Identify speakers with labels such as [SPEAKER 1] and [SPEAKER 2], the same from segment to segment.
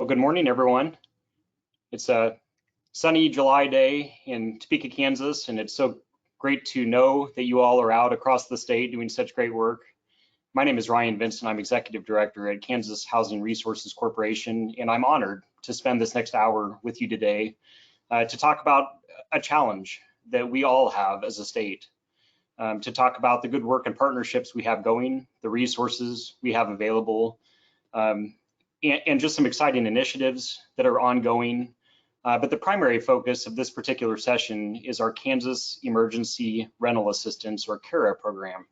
[SPEAKER 1] Well, good morning, everyone. It's a sunny July day in Topeka, Kansas, and it's so great to know that you all are out across the state doing such great work. My name is Ryan Vincent. I'm Executive Director at Kansas Housing Resources Corporation, and I'm honored to spend this next hour with you today to talk about a challenge that we all have as a state, to talk about the good work and partnerships we have going, the resources we have available, and just some exciting initiatives that are ongoing. But the primary focus of this particular session is our Kansas Emergency Rental Assistance, or KERA program.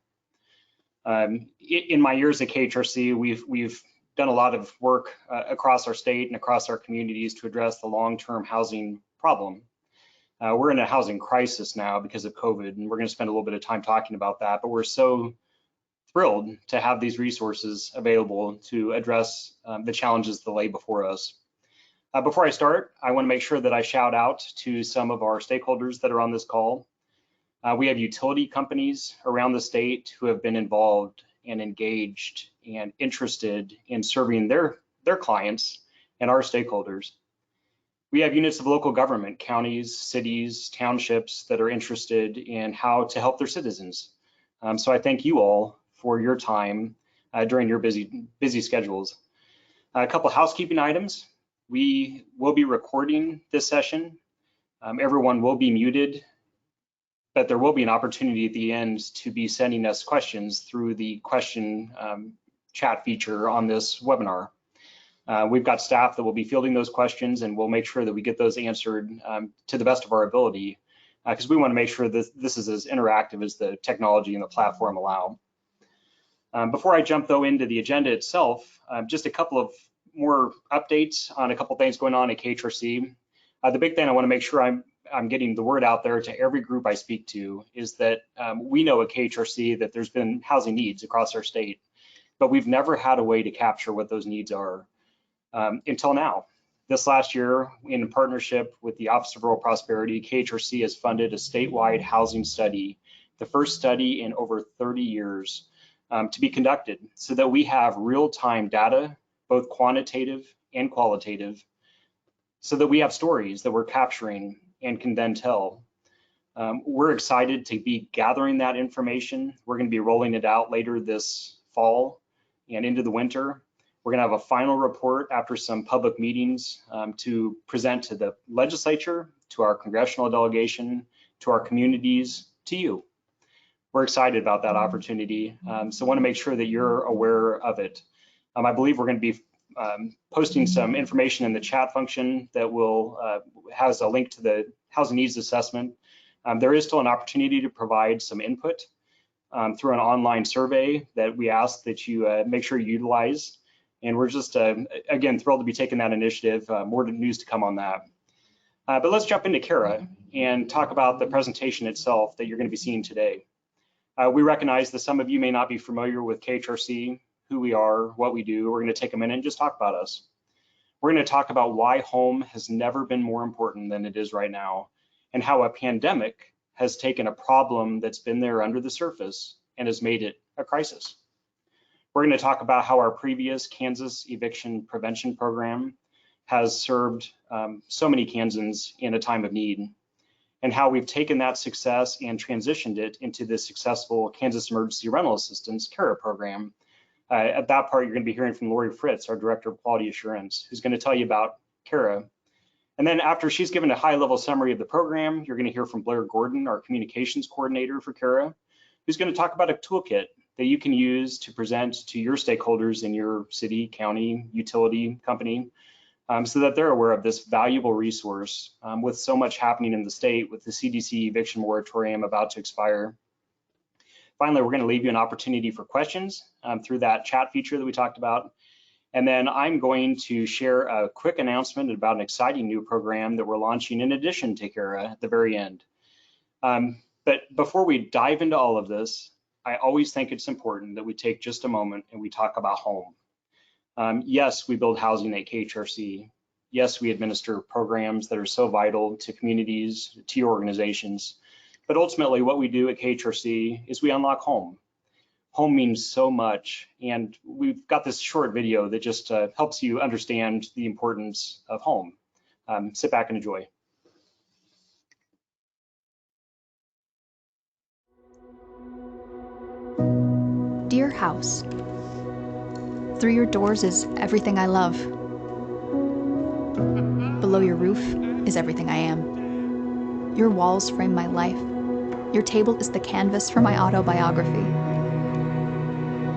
[SPEAKER 1] In my years at KHRC, we've done a lot of work across our state and across our communities to address the long-term housing problem. We're in a housing crisis now because of COVID, and we're going to spend a little bit of time talking about that, but we're so thrilled to have these resources available to address the challenges that lay before us. Before I start, I want to make sure that I shout out to some of our stakeholders that are on this call. We have utility companies around the state who have been involved and engaged and interested in serving their clients and our stakeholders. We have units of local government, counties, cities, townships that are interested in how to help their citizens. So I thank you all for your time during your busy schedules. A couple housekeeping items. We will be recording this session. Everyone will be muted, but there will be an opportunity at the end to be sending us questions through the question chat feature on this webinar. We've got staff that will be fielding those questions, and we'll make sure that we get those answered to the best of our ability, because we want to make sure that this is as interactive as the technology and the platform allow. Before I jump though into the agenda itself, just a couple of more updates on a couple of things going on at KHRC. The big thing I want to make sure I'm getting the word out there to every group I speak to is that we know at KHRC that there's been housing needs across our state, but we've never had a way to capture what those needs are until now. This last year, in partnership with the Office of Rural Prosperity, KHRC has funded a statewide housing study, the first study in over 30 years, to be conducted so that we have real-time data, both quantitative and qualitative, so that we have stories that we're capturing and can then tell. We're excited to be gathering that information. We're going to be rolling it out later this fall and into the winter. We're going to have a final report after some public meetings to present to the legislature, to our congressional delegation, to our communities, to you. We're excited about that opportunity, so I want to make sure that you're aware of it. I believe we're going to be posting some information in the chat function that will has a link to the housing needs assessment. There is still an opportunity to provide some input through an online survey that we ask that you make sure you utilize. And we're just, again, thrilled to be taking that initiative. More news to come on that. But let's jump into KERA and talk about the presentation itself that you're going to be seeing today. We recognize that some of you may not be familiar with KHRC, who we are, what we do. We're going to take a minute and just talk about us. We're going to talk about why home has never been more important than it is right now, and how a pandemic has taken a problem that's been there under the surface and has made it a crisis. We're going to talk about how our previous Kansas eviction prevention program has served so many Kansans in a time of need, and how we've taken that success and transitioned it into the successful Kansas Emergency Rental Assistance, KERA program. At that part, you're going to be hearing from Lori Fritz, our Director of Quality Assurance, who's going to tell you about KERA. And then after she's given a high-level summary of the program, you're going to hear from Blair Gordon, our Communications Coordinator for KERA, who's going to talk about a toolkit that you can use to present to your stakeholders in your city, county, utility company, so that they're aware of this valuable resource with so much happening in the state with the CDC eviction moratorium about to expire. Finally, we're going to leave you an opportunity for questions through that chat feature that we talked about. And then I'm going to share a quick announcement about an exciting new program that we're launching in addition to KERA at the very end. But before we dive into all of this, I always think it's important that we take just a moment and we talk about home. Yes, we build housing at KHRC. Yes, we administer programs that are so vital to communities, to your organizations. But ultimately, what we do at KHRC is we unlock home. home means so much, and we've got this short video that just helps you understand the importance of home. Sit back and enjoy.
[SPEAKER 2] Dear house, through your doors is everything I love. Below your roof is everything I am. Your walls frame my life. Your table is the canvas for my autobiography.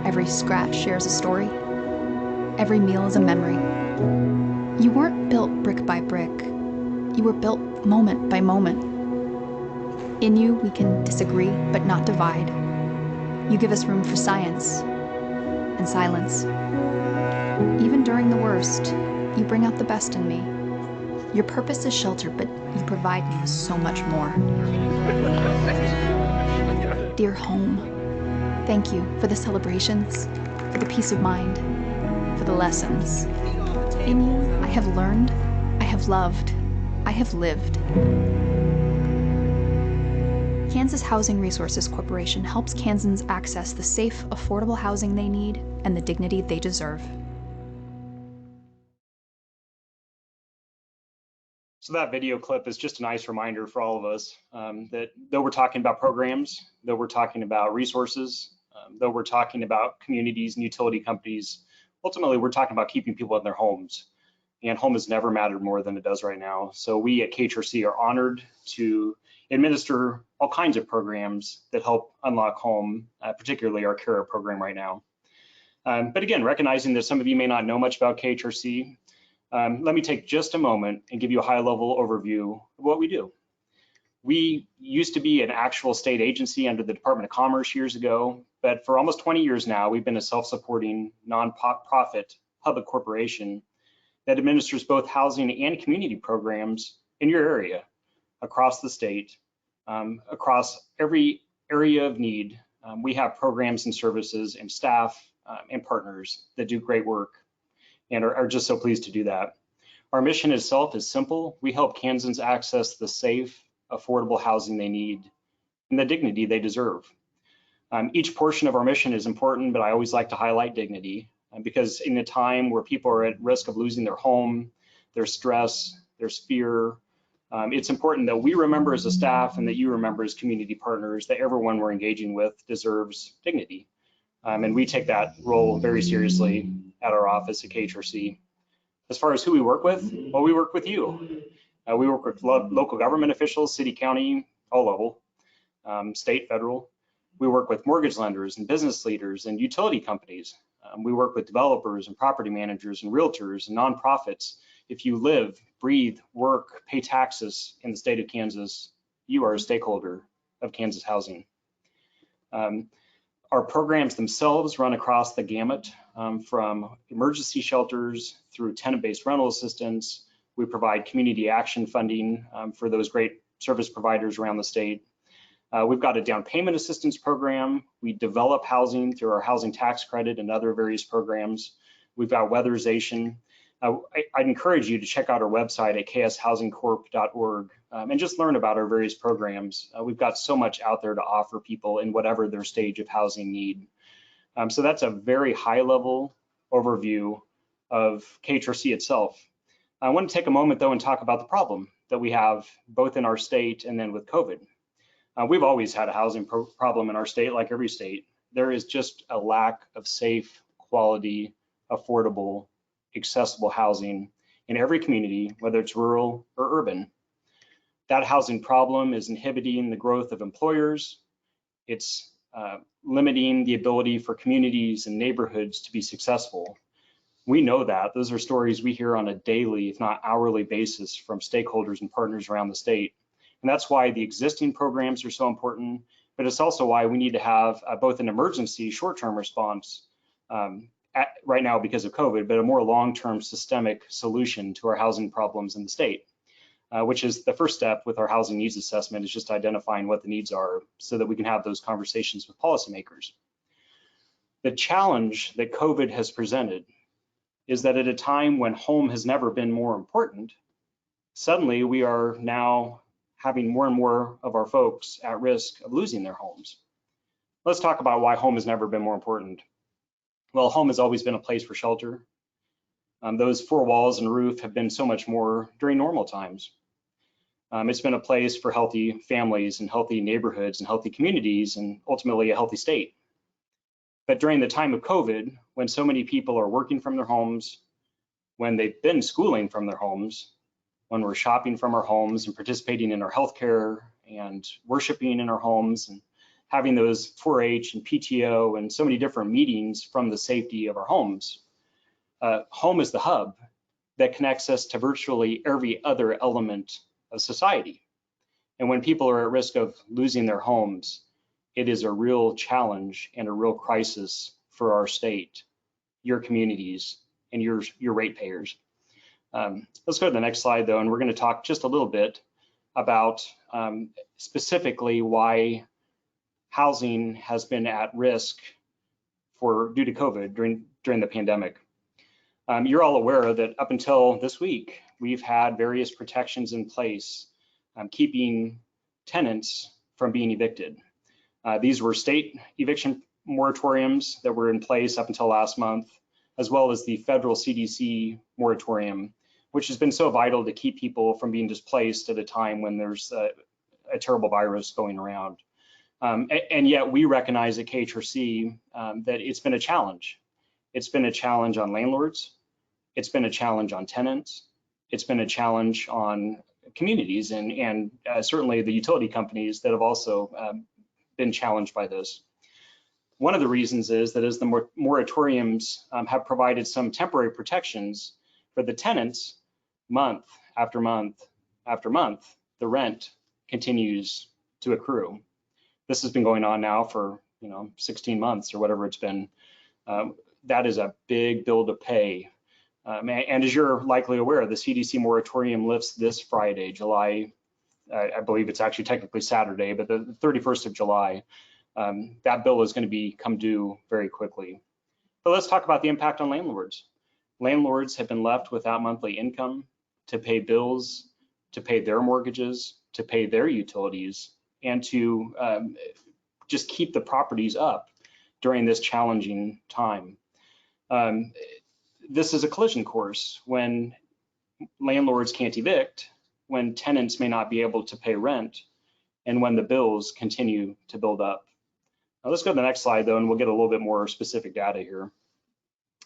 [SPEAKER 2] Every scratch shares a story. Every meal is a memory. You weren't built brick by brick. You were built moment by moment. In you, we can disagree, but not divide. You give us room for science and silence. Even during the worst, you bring out the best in me. Your purpose is shelter, but you provide me with so much more. Dear home, thank you for the celebrations, for the peace of mind, for the lessons. In you, I have learned, I have loved, I have lived. Kansas Housing Resources Corporation helps Kansans access the safe, affordable housing they need and the dignity they deserve.
[SPEAKER 1] So that video clip is just a nice reminder for all of us that though we're talking about programs, though we're talking about resources, though we're talking about communities and utility companies, ultimately we're talking about keeping people in their homes. And home has never mattered more than it does right now. So we at KHRC are honored to administer all kinds of programs that help unlock home, particularly our KERA program right now. But again, recognizing that some of you may not know much about KHRC, let me take just a moment and give you a high-level overview of what we do. We used to be an actual state agency under the Department of Commerce years ago, but for almost 20 years now, we've been a self-supporting nonprofit public corporation that administers both housing and community programs in your area, across the state, across every area of need. We have programs and services and staff and partners that do great work and are just so pleased to do that. Our mission itself is simple. We help Kansans access the safe, affordable housing they need and the dignity they deserve. Each portion of our mission is important, but I always like to highlight dignity because in a time where people are at risk of losing their home, there's stress, there's fear, it's important that we remember as a staff and that you remember as community partners that everyone we're engaging with deserves dignity. And we take that role very seriously at our office at KHRC. As far as who we work with, well, we work with you. We work with local government officials, city, county, all level, state, federal. We work with mortgage lenders and business leaders and utility companies. We work with developers and property managers and realtors and nonprofits. If you live, breathe, work, pay taxes in the state of Kansas, you are a stakeholder of Kansas housing. Our programs themselves run across the gamut from emergency shelters through tenant-based rental assistance. We provide community action funding for those great service providers around the state. We've got a down payment assistance program. We develop housing through our housing tax credit and other various programs. We've got weatherization. I'd encourage you to check out our website at kshousingcorp.org and just learn about our various programs. We've got so much out there to offer people in whatever their stage of housing need. So that's a very high level overview of KHRC itself. I want to take a moment though and talk about the problem that we have both in our state and then with COVID. We've always had a housing problem in our state, like every state. There is just a lack of safe, quality, affordable, accessible housing in every community, whether it's rural or urban. That housing problem is inhibiting the growth of employers. It's limiting the ability for communities and neighborhoods to be successful. We know that. Those are stories we hear on a daily, if not hourly basis from stakeholders and partners around the state. And that's why the existing programs are so important, but it's also why we need to have both an emergency short-term response right now because of COVID, but a more long-term systemic solution to our housing problems in the state, which is the first step with our housing needs assessment is just identifying what the needs are so that we can have those conversations with policymakers. The challenge that COVID has presented is that at a time when home has never been more important, suddenly we are now having more and more of our folks at risk of losing their homes. Let's talk about why home has never been more important. Well, home has always been a place for shelter. Those four walls and roof have been so much more during normal times. It's been a place for healthy families and healthy neighborhoods and healthy communities and ultimately a healthy state. But during the time of COVID, when so many people are working from their homes, when they've been schooling from their homes, when we're shopping from our homes and participating in our healthcare and worshiping in our homes and having those 4-H and PTO and so many different meetings from the safety of our homes, home is the hub that connects us to virtually every other element of society. And when people are at risk of losing their homes, it is a real challenge and a real crisis for our state, your communities, and your ratepayers. Let's go to the next slide though, and we're going to talk just a little bit about specifically why housing has been at risk due to COVID during the pandemic. You're all aware that up until this week, we've had various protections in place keeping tenants from being evicted. These were state eviction moratoriums that were in place up until last month, as well as the federal CDC moratorium, which has been so vital to keep people from being displaced at a time when there's a terrible virus going around. And yet we recognize at KHRC that it's been a challenge. It's been a challenge on landlords. It's been a challenge on tenants. It's been a challenge on communities and certainly the utility companies that have also been challenged by this. One of the reasons is that as the moratoriums have provided some temporary protections for the tenants, month after month after month, the rent continues to accrue. This has been going on now for 16 months or whatever it's been. That is a big bill to pay. And as you're likely aware, the CDC moratorium lifts this Friday, July, I believe it's actually technically Saturday, but the 31st of July. That bill is going to become due very quickly. But let's talk about the impact on landlords. Landlords have been left without monthly income to pay bills, to pay their mortgages, to pay their utilities, and to just keep the properties up during this challenging time. This is a collision course when landlords can't evict, when tenants may not be able to pay rent, and when the bills continue to build up. Now let's go to the next slide though, and we'll get a little bit more specific data here.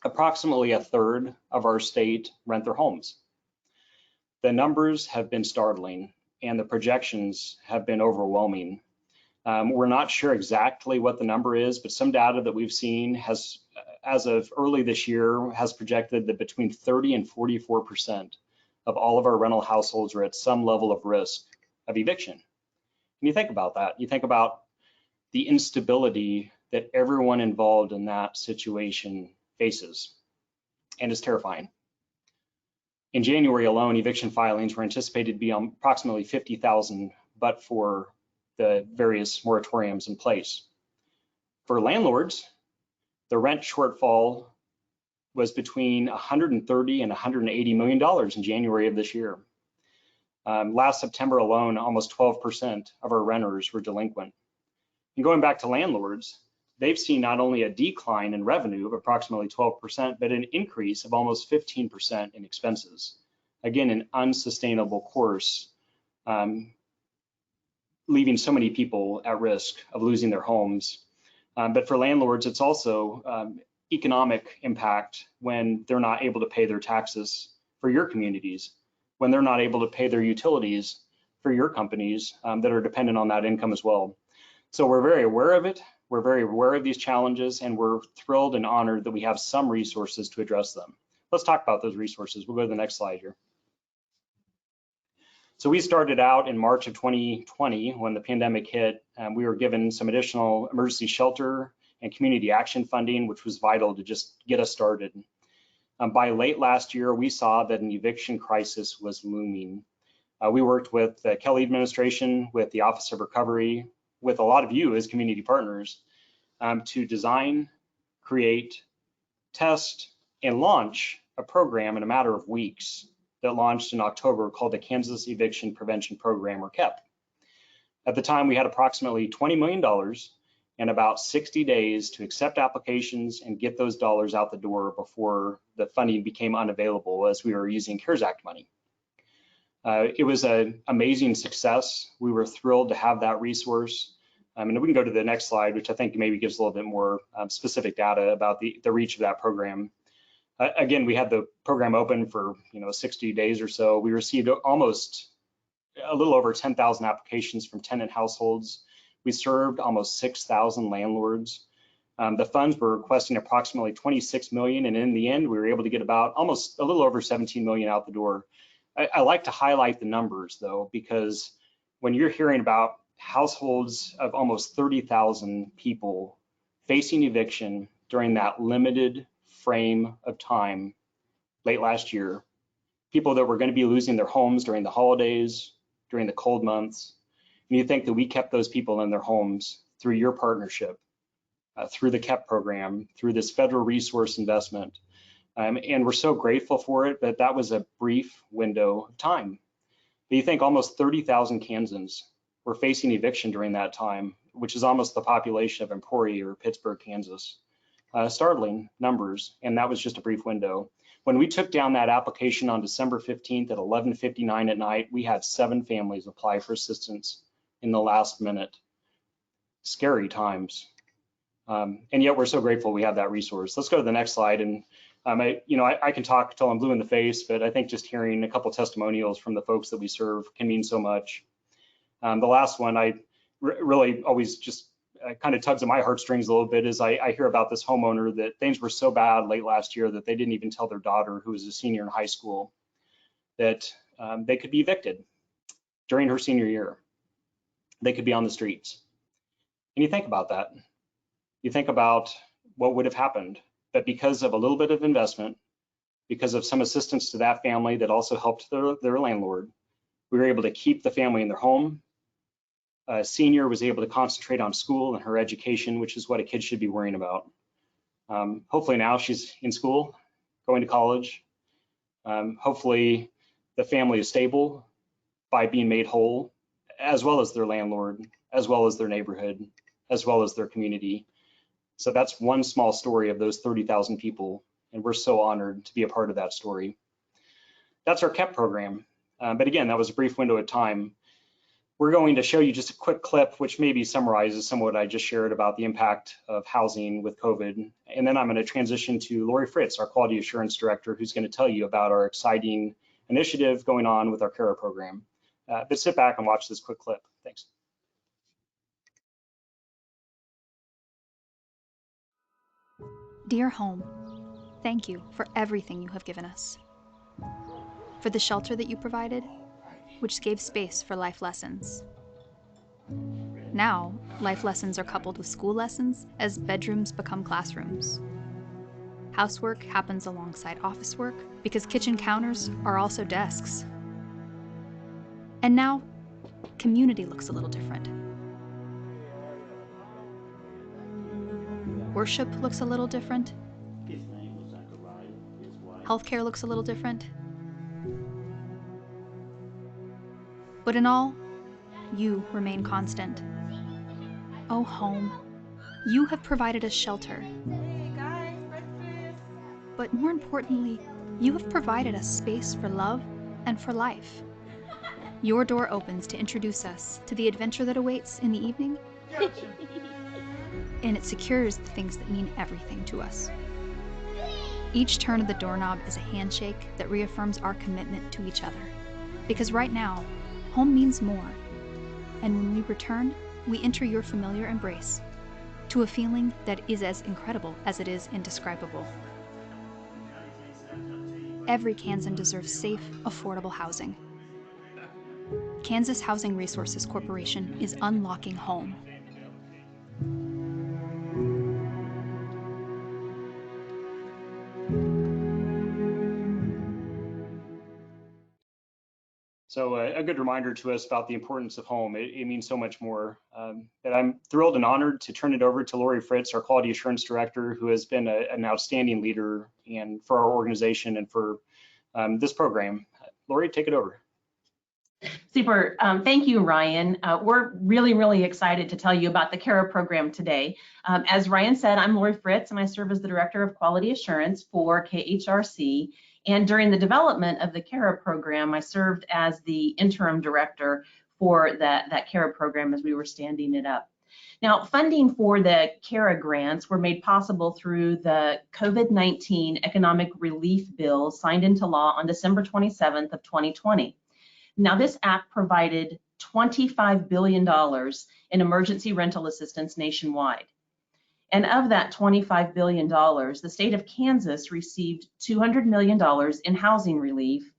[SPEAKER 1] Approximately a third of our state rent their homes. The numbers have been startling and the projections have been overwhelming. We're not sure exactly what the number is, but some data that we've seen has, as of early this year, has projected that between 30 and 44% of all of our rental households are at some level of risk of eviction. And you think about that, you think about the instability that everyone involved in that situation faces, and it's terrifying. In January alone, eviction filings were anticipated to be on approximately 50,000, but for the various moratoriums in place. For landlords, the rent shortfall was between $130 and $180 million in January of this year. Last September alone, almost 12% of our renters were delinquent. And going back to landlords, they've seen not only a decline in revenue of approximately 12%, but an increase of almost 15% in expenses. Again, an unsustainable course, leaving so many people at risk of losing their homes. But for landlords, it's also economic impact when they're not able to pay their taxes for your communities, when they're not able to pay their utilities for your companies that are dependent on that income as well. So we're very aware of it. We're very aware of these challenges, and we're thrilled and honored that we have some resources to address them. Let's talk about those resources. We'll go to the next slide here. So we started out in March of 2020 when the pandemic hit. We were given some additional emergency shelter and community action funding, which was vital to just get us started. By late last year, we saw that an eviction crisis was looming. We worked with the Kelly administration, with the Office of Recovery, with a lot of you as community partners to design, create, test, and launch a program in a matter of weeks that launched in October called the Kansas Eviction Prevention Program, or KEP. At the time, we had approximately $20 million and about 60 days to accept applications and get those dollars out the door before the funding became unavailable as we were using CARES Act money. It was an amazing success. We were thrilled to have that resource. And we can go to the next slide, which I think maybe gives a little bit more specific data about the reach of that program. Again, we had the program open for 60 days or so. We received almost a little over 10,000 applications from tenant households. We served almost 6,000 landlords. The funds were requesting approximately 26 million, and in the end, we were able to get about almost a little over 17 million out the door. I like to highlight the numbers though, because when you're hearing about households of almost 30,000 people facing eviction during that limited frame of time late last year, people that were going to be losing their homes during the holidays, during the cold months, and you think that we kept those people in their homes through your partnership, through the KEP program, through this federal resource investment. And we're so grateful for it, but that was a brief window of time. But you think almost 30,000 Kansans were facing eviction during that time, which is almost the population of Emporia or Pittsburgh, Kansas. Startling numbers, and that was just a brief window. When we took down that application on December 15th at 11:59 at night, we had 7 families apply for assistance in the last minute. Scary times. And yet we're so grateful we have that resource. Let's go to the next slide. And I can talk till I'm blue in the face, but I think just hearing a couple testimonials from the folks that we serve can mean so much. The last one, I really always just kind of tugs at my heartstrings a little bit is I hear about this homeowner that things were so bad late last year that they didn't even tell their daughter, who was a senior in high school, that they could be evicted during her senior year. They could be on the streets. And you think about that. You think about what would have happened, but because of a little bit of investment, because of some assistance to that family that also helped their landlord, we were able to keep the family in their home. A senior was able to concentrate on school and her education, which is what a kid should be worrying about. Hopefully now she's in school, going to college. Hopefully the family is stable by being made whole, as well as their landlord, as well as their neighborhood, as well as their community. So that's one small story of those 30,000 people, and we're so honored to be a part of that story. That's our KEP program. But again, that was a brief window of time. We're going to show you just a quick clip, which maybe summarizes some of what I just shared about the impact of housing with COVID. And then I'm going to transition to Lori Fritz, our Quality Assurance Director, who's going to tell you about our exciting initiative going on with our KERA program. But sit back and watch this quick clip. Thanks.
[SPEAKER 2] Dear home, thank you for everything you have given us. For the shelter that you provided, which gave space for life lessons. Now, life lessons are coupled with school lessons as bedrooms become classrooms. Housework happens alongside office work because kitchen counters are also desks. And now, community looks a little different. Worship looks a little different. Healthcare looks a little different. But in all, you remain constant. Oh, home, you have provided us shelter.
[SPEAKER 3] Hey guys, breakfast.
[SPEAKER 2] But more importantly, you have provided us space for love and for life. Your door opens to introduce us to the adventure that awaits in the evening, and it secures the things that mean everything to us. Each turn of the doorknob is a handshake that reaffirms our commitment to each other. Because right now, home means more. And when we return, we enter your familiar embrace to a feeling that is as incredible as it is indescribable. Every Kansan deserves safe, affordable housing. Kansas Housing Resources Corporation is unlocking home.
[SPEAKER 1] So a good reminder to us about the importance of home. It means so much more. And I'm thrilled and honored to turn it over to Lori Fritz, our Quality Assurance Director, who has been an outstanding leader and for our organization and for this program. Lori, take it over.
[SPEAKER 4] Super. Thank you, Ryan. We're really excited to tell you about the KERA program today. As Ryan said, I'm Lori Fritz, and I serve as the Director of Quality Assurance for KHRC. And during the development of the KERA program, I served as the interim director for that KERA program as we were standing it up. Now, funding for the KERA grants were made possible through the COVID-19 Economic Relief Bill signed into law on December 27th of 2020. Now, this act provided $25 billion in emergency rental assistance nationwide. And of that $25 billion, the state of Kansas received $200 million in housing relief,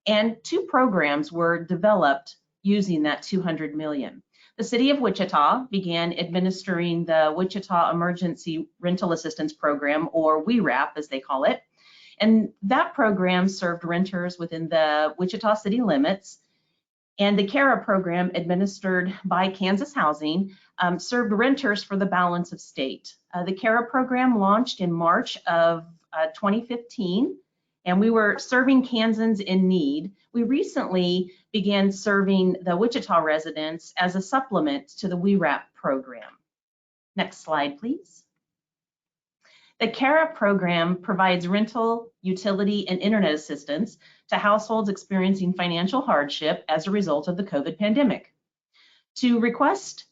[SPEAKER 4] and 2 programs were developed using that $200 million. The city of Wichita began administering the Wichita Emergency Rental Assistance Program, or WERAP as they call it. And that program served renters within the Wichita city limits. And the KERA program, administered by Kansas Housing, served renters for the balance of state. The KERA program launched in March of 2015, and we were serving Kansans in need. We recently began serving the Wichita residents as a supplement to the WERAP program. Next slide, please. The KERA program provides rental, utility, and internet assistance to households experiencing financial hardship as a result of the COVID pandemic. To request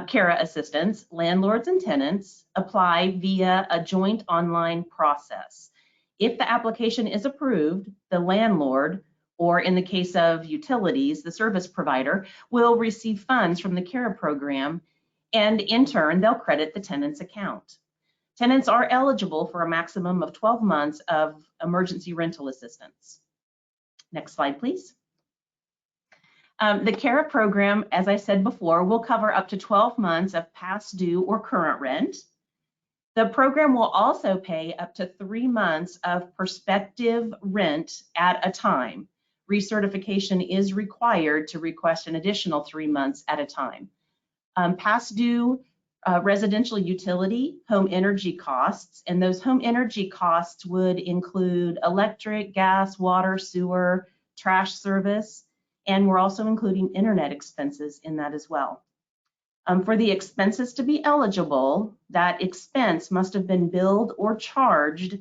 [SPEAKER 4] KERA assistance, landlords and tenants apply via a joint online process. If the application is approved, the landlord, or in the case of utilities, the service provider, will receive funds from the KERA program, and in turn, they'll credit the tenant's account. Tenants are eligible for a maximum of 12 months of emergency rental assistance. Next slide, please. The KERA program, as I said before, will cover up to 12 months of past due or current rent. The program will also pay up to 3 months of prospective rent at a time. Recertification is required to request an additional 3 months at a time. Past due residential utility, home energy costs, and those home energy costs would include electric, gas, water, sewer, trash service, and we're also including internet expenses in that as well. For the expenses to be eligible, that expense must have been billed or charged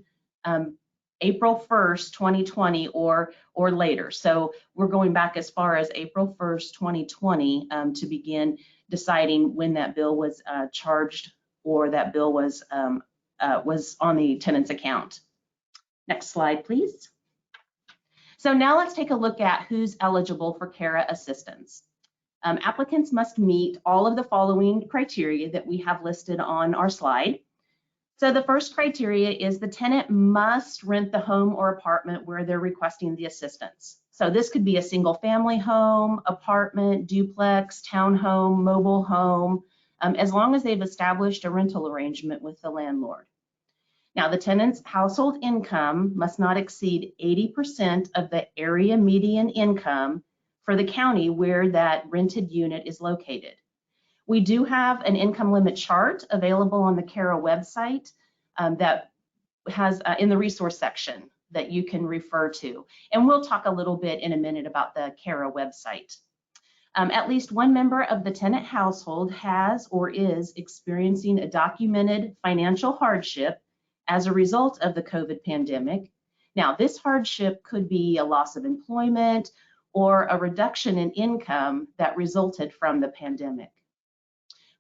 [SPEAKER 4] April 1st, 2020 or later. So we're going back as far as April 1st, 2020 to begin deciding when that bill was charged or that bill was on the tenant's account. Next slide, please. So now let's take a look at who's eligible for KERA assistance. Applicants must meet all of the following criteria that we have listed on our slide. So the first criteria is the tenant must rent the home or apartment where they're requesting the assistance. So this could be a single family home, apartment, duplex, townhome, mobile home, as long as they've established a rental arrangement with the landlord. Now, the tenant's household income must not exceed 80% of the area median income for the county where that rented unit is located. We do have an income limit chart available on the KERA website that has in the resource section that you can refer to. And we'll talk a little bit in a minute about the KERA website. At least one member of the tenant household has or is experiencing a documented financial hardship as a result of the COVID pandemic. Now, this hardship could be a loss of employment or a reduction in income that resulted from the pandemic.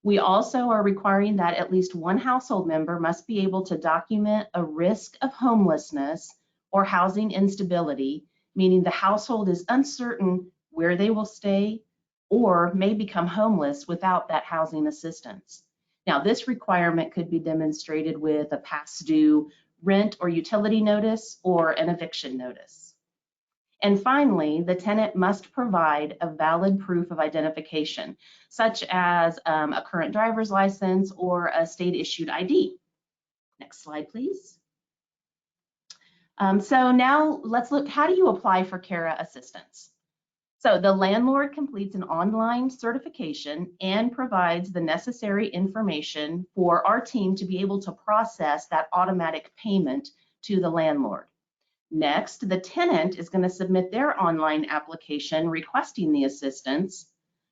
[SPEAKER 4] We also are requiring that at least one household member must be able to document a risk of homelessness or housing instability, meaning the household is uncertain where they will stay or may become homeless without that housing assistance. Now, this requirement could be demonstrated with a past due rent or utility notice or an eviction notice. And finally, the tenant must provide a valid proof of identification, such as a current driver's license or a state-issued ID. Next slide, please. So now let's look, how do you apply for KERA assistance? So the landlord completes an online certification and provides the necessary information for our team to be able to process that automatic payment to the landlord. Next, the tenant is going to submit their online application requesting the assistance,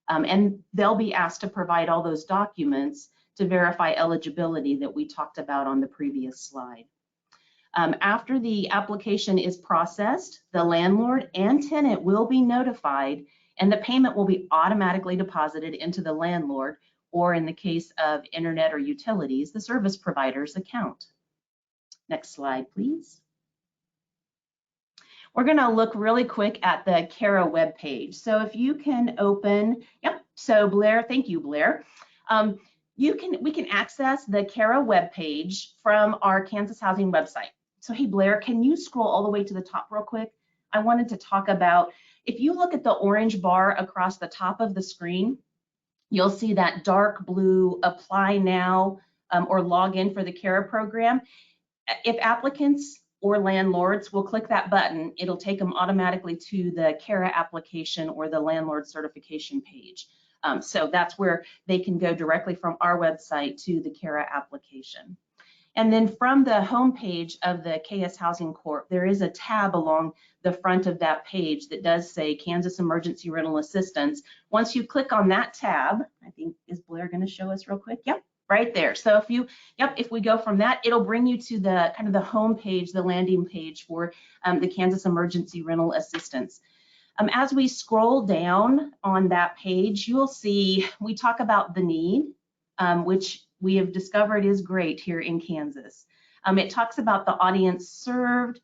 [SPEAKER 4] and they'll be asked to provide all those documents to verify eligibility that we talked about on the previous slide. After the application is processed, the landlord and tenant will be notified, and the payment will be automatically deposited into the landlord, or in the case of internet or utilities, the service provider's account. Next slide, please. We're going to look really quick at the KERA webpage. So if you can open, yep, so Blair, thank you, Blair. We can access the KERA webpage from our Kansas Housing website. So hey, Blair, can you scroll all the way to the top real quick? I wanted to talk about, if you look at the orange bar across the top of the screen, you'll see that dark blue apply now or log in for the KERA program. If applicants or landlords will click that button, it'll take them automatically to the KERA application or the landlord certification page. So that's where they can go directly from our website to the KERA application. And then from the home page of the KS Housing Corp, there is a tab along the front of that page that does say Kansas Emergency Rental Assistance. Once you click on that tab, I think, is Blair going to show us real quick? Yep, right there. So if we go from that, it'll bring you to the kind of the home page, the landing page for the Kansas Emergency Rental Assistance. As we scroll down on that page, you'll see we talk about the need, which we have discovered is great here in Kansas. It talks about the audience served,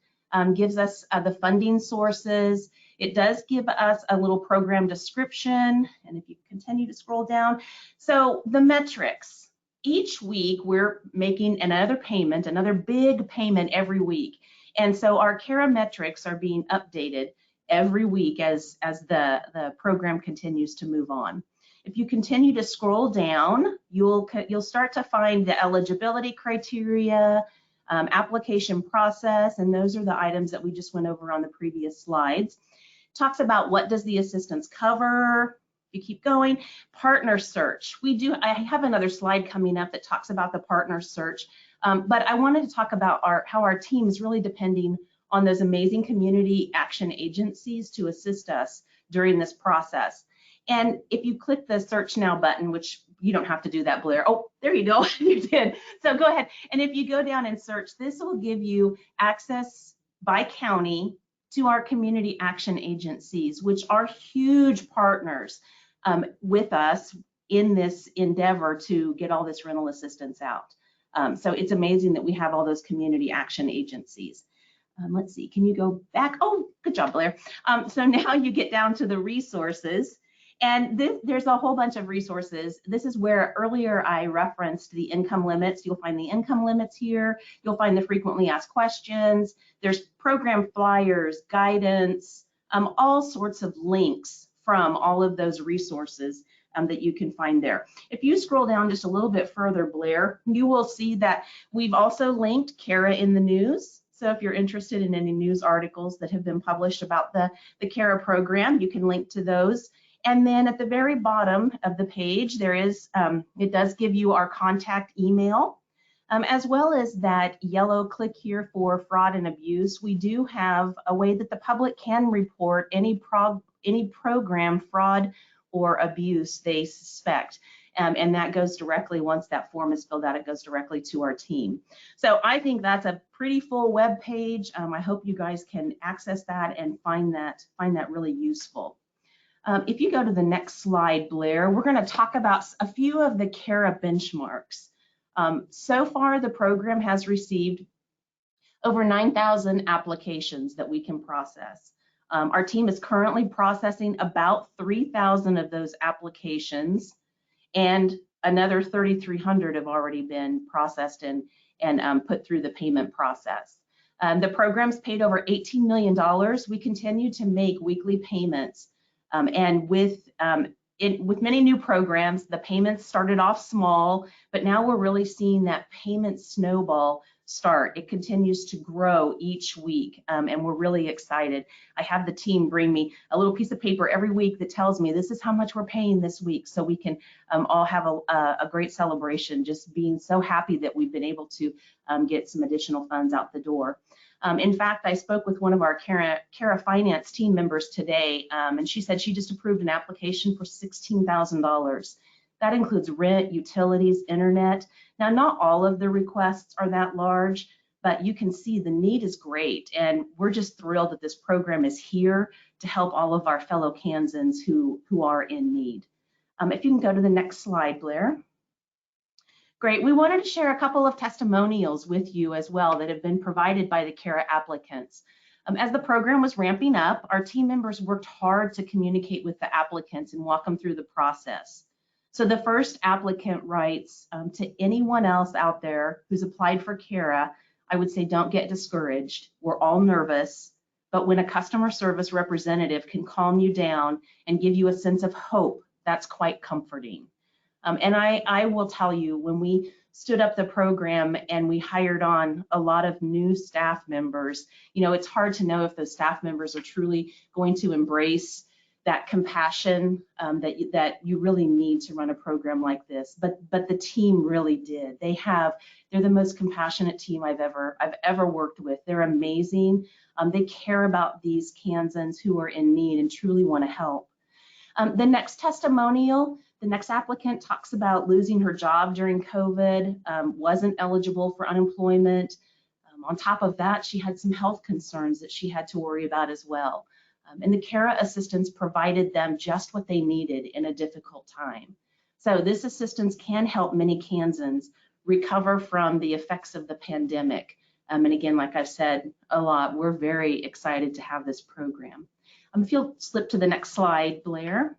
[SPEAKER 4] gives us the funding sources. It does give us a little program description, and if you continue to scroll down, so the metrics. Each week we're making another payment, another big payment every week, and so our KERA metrics are being updated every week as the program continues to move on. If you continue to scroll down, you'll start to find the eligibility criteria, application process, and those are the items that we just went over on the previous slides. Talks about what does the assistance cover. If you keep going, partner search. I have another slide coming up that talks about the partner search, but I wanted to talk about how our team is really depending on those amazing community action agencies to assist us during this process. And if you click the search now button, which you don't have to do that, Blair. Oh, there you go, you did. So go ahead. And if you go down and search, this will give you access by county to our community action agencies, which are huge partners with us in this endeavor to get all this rental assistance out. So it's amazing that we have all those community action agencies. Let's see, can you go back? Oh, good job, Blair. So now you get down to the resources, and there's a whole bunch of resources. This is where earlier I referenced the income limits. You'll find the income limits here. You'll find the frequently asked questions. There's program flyers, guidance, all sorts of links from all of those resources that you can find there. If you scroll down just a little bit further, Blair, you will see that we've also linked KERA in the news. So if you're interested in any news articles that have been published about the KERA program, you can link to those. And then at the very bottom of the page, there is, it does give you our contact email, as well as that yellow click here for fraud and abuse. We do have a way that the public can report any program fraud or abuse they suspect. And that goes directly, once that form is filled out, it goes directly to our team. So I think that's a pretty full web page. I hope you guys can access that and find that really useful. If you go to the next slide, Blair, we're going to talk about a few of the KERA benchmarks. So far, the program has received over 9,000 applications that we can process. Our team is currently processing about 3,000 of those applications, and another 3,300 have already been processed and put through the payment process. The program's paid over $18 million. We continue to make weekly payments, and with many new programs, the payments started off small, but now we're really seeing that payment snowball start. It continues to grow each week, and we're really excited. I have the team bring me a little piece of paper every week that tells me this is how much we're paying this week, so we can all have a great celebration, just being so happy that we've been able to get some additional funds out the door. In fact, I spoke with one of our KERA finance team members today, and she said she just approved an application for $16,000. That includes rent, utilities, internet. Now, not all of the requests are that large, but you can see the need is great, and we're just thrilled that this program is here to help all of our fellow Kansans who are in need. If you can go to the next slide, Blair. Great. We wanted to share a couple of testimonials with you as well that have been provided by the KERA applicants. As the program was ramping up, our team members worked hard to communicate with the applicants and walk them through the process. So the first applicant writes, to anyone else out there who's applied for KERA, I would say don't get discouraged. We're all nervous, but when a customer service representative can calm you down and give you a sense of hope, that's quite comforting. And I will tell you, when we stood up the program and we hired on a lot of new staff members, you know, it's hard to know if those staff members are truly going to embrace that compassion that you really need to run a program like this. But the team really did. They're the most compassionate team I've ever worked with. They're amazing. They care about these Kansans who are in need and truly want to help. The next testimonial, the next applicant talks about losing her job during COVID, wasn't eligible for unemployment. On top of that, she had some health concerns that she had to worry about as well. And the KERA assistance provided them just what they needed in a difficult time. So this assistance can help many Kansans recover from the effects of the pandemic. And again, like I've said a lot, we're very excited to have this program. If you'll slip to the next slide, Blair.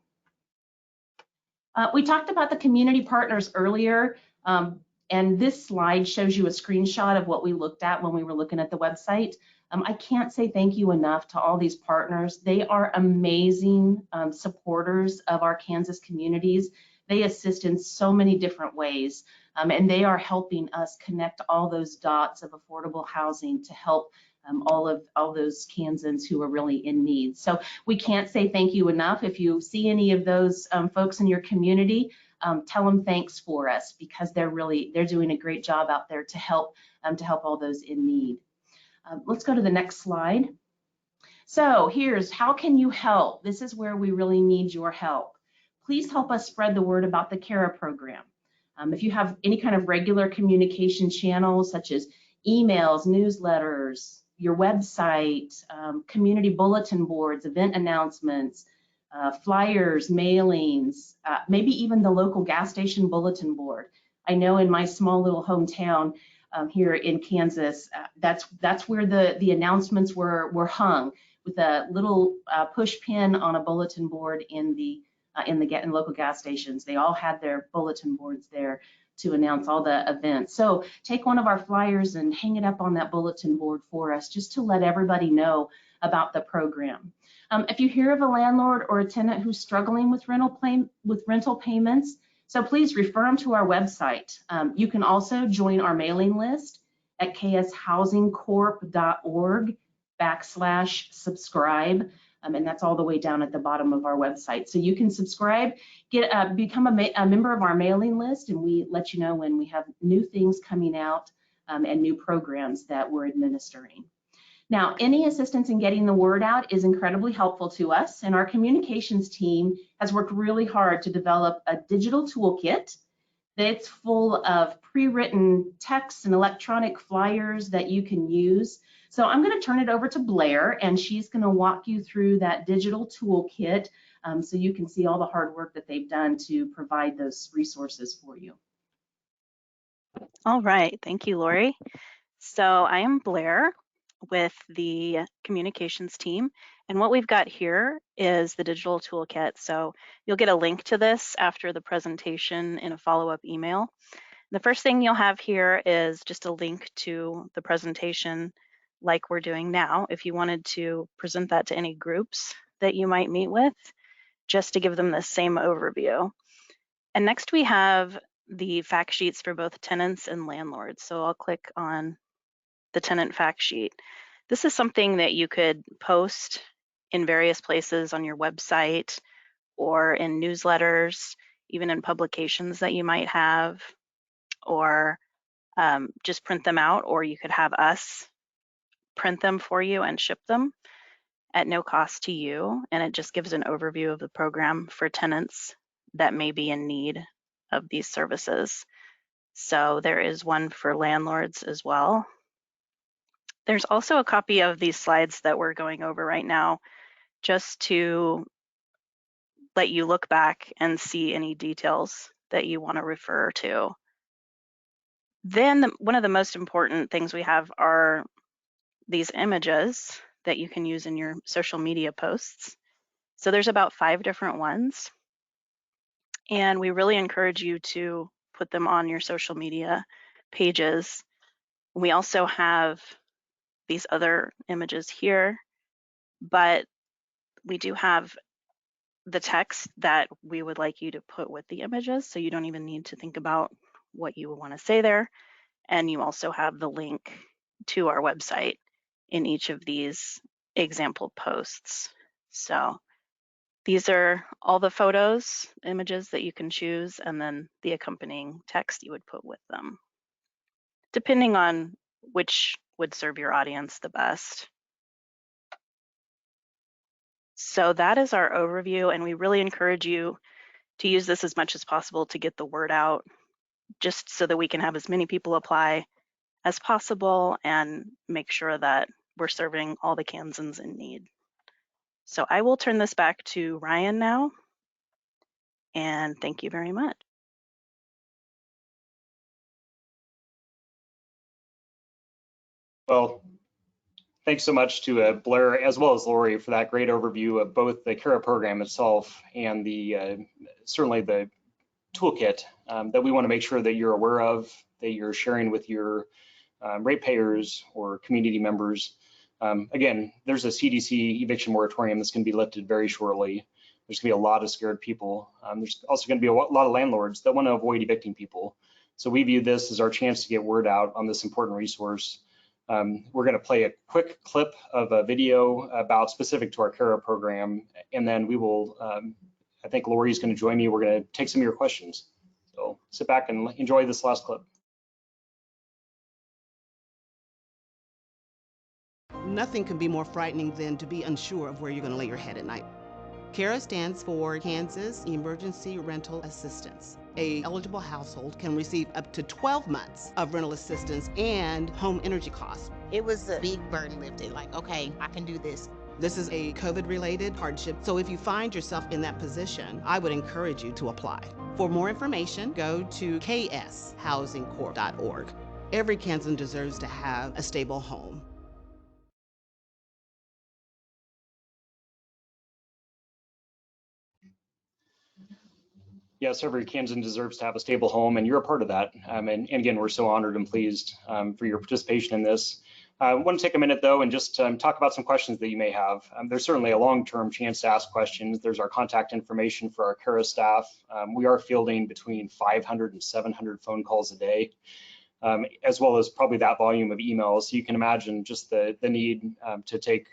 [SPEAKER 4] We talked about the community partners earlier, and this slide shows you a screenshot of what we looked at when we were looking at the website. I can't say thank you enough to all these partners. They are amazing supporters of our Kansas communities. They assist in so many different ways, and they are helping us connect all those dots of affordable housing to help all those Kansans who are really in need. So we can't say thank you enough. If you see any of those folks in your community, tell them thanks for us, because they're doing a great job out there to help all those in need. Let's go to the next slide. So here's how can you help? This is where we really need your help. Please help us spread the word about the KERA program. If you have any kind of regular communication channels such as emails, newsletters, your website, community bulletin boards, event announcements, flyers, mailings, maybe even the local gas station bulletin board. I know in my small little hometown here in Kansas, that's where the announcements were hung, with a little push pin on a bulletin board in local gas stations. They all had their bulletin boards there to announce all the events. So take one of our flyers and hang it up on that bulletin board for us, just to let everybody know about the program. If you hear of a landlord or a tenant who's struggling with rental payments, so please refer them to our website. You can also join our mailing list at kshousingcorp.org/subscribe. And that's all the way down at the bottom of our website. So you can subscribe, become a member of our mailing list, and we let you know when we have new things coming out and new programs that we're administering. Now, any assistance in getting the word out is incredibly helpful to us, and our communications team has worked really hard to develop a digital toolkit that's full of pre-written text and electronic flyers that you can use. So I'm going to turn it over to Blair, and she's going to walk you through that digital toolkit so you can see all the hard work that they've done to provide those resources for you.
[SPEAKER 5] All right, thank you, Lori. So I am Blair with the communications team, and what we've got here is the digital toolkit. So you'll get a link to this after the presentation in a follow-up email. The first thing you'll have here is just a link to the presentation like we're doing now, if you wanted to present that to any groups that you might meet with, just to give them the same overview. And next we have the fact sheets for both tenants and landlords. So I'll click on the tenant fact sheet. This is something that you could post in various places on your website or in newsletters, even in publications that you might have, or just print them out, or you could have us print them for you and ship them at no cost to you, and it just gives an overview of the program for tenants that may be in need of these services. So there is one for landlords as well. There's also a copy of these slides that we're going over right now, just to let you look back and see any details that you want to refer to. Then one of the most important things we have are these images that you can use in your social media posts. So there's about 5 different ones, and we really encourage you to put them on your social media pages. We also have these other images here, but we do have the text that we would like you to put with the images, so you don't even need to think about what you want to say there. And you also have the link to our website in each of these example posts. So these are all the photos, images that you can choose, and then the accompanying text you would put with them, depending on which would serve your audience the best. So that is our overview, and we really encourage you to use this as much as possible to get the word out, just so that we can have as many people apply as possible and make sure that we're serving all the Kansans in need. So I will turn this back to Ryan now, and thank you very much.
[SPEAKER 1] Well, thanks so much to Blair as well as Lori for that great overview of both the KERA program itself and the certainly the toolkit that we want to make sure that you're aware of, that you're sharing with your ratepayers or community members. Again, there's a CDC eviction moratorium that's going to be lifted very shortly. There's going to be a lot of scared people. There's also going to be a lot of landlords that want to avoid evicting people. So we view this as our chance to get word out on this important resource. We're going to play a quick clip of a video about specific to our KERA program, and then we will, I think Lori's going to join me. We're going to take some of your questions. So sit back and enjoy this last clip.
[SPEAKER 6] Nothing can be more frightening than to be unsure of where you're going to lay your head at night. KERA stands for Kansas Emergency Rental Assistance. A eligible household can receive up to 12 months of rental assistance and home energy costs.
[SPEAKER 7] It was a big burden lifted, like, okay, I can do this.
[SPEAKER 6] This is a COVID-related hardship, so if you find yourself in that position, I would encourage you to apply. For more information, go to kshousingcorp.org. Every Kansan deserves to have a stable home.
[SPEAKER 1] Yes, every Kansan deserves to have a stable home, and you're a part of that. And again, we're so honored and pleased for your participation in this. I want to take a minute, though, and just talk about some questions that you may have. There's certainly a long-term chance to ask questions. There's our contact information for our KERA staff. We are fielding between 500 and 700 phone calls a day, as well as probably that volume of emails. So you can imagine just the need to take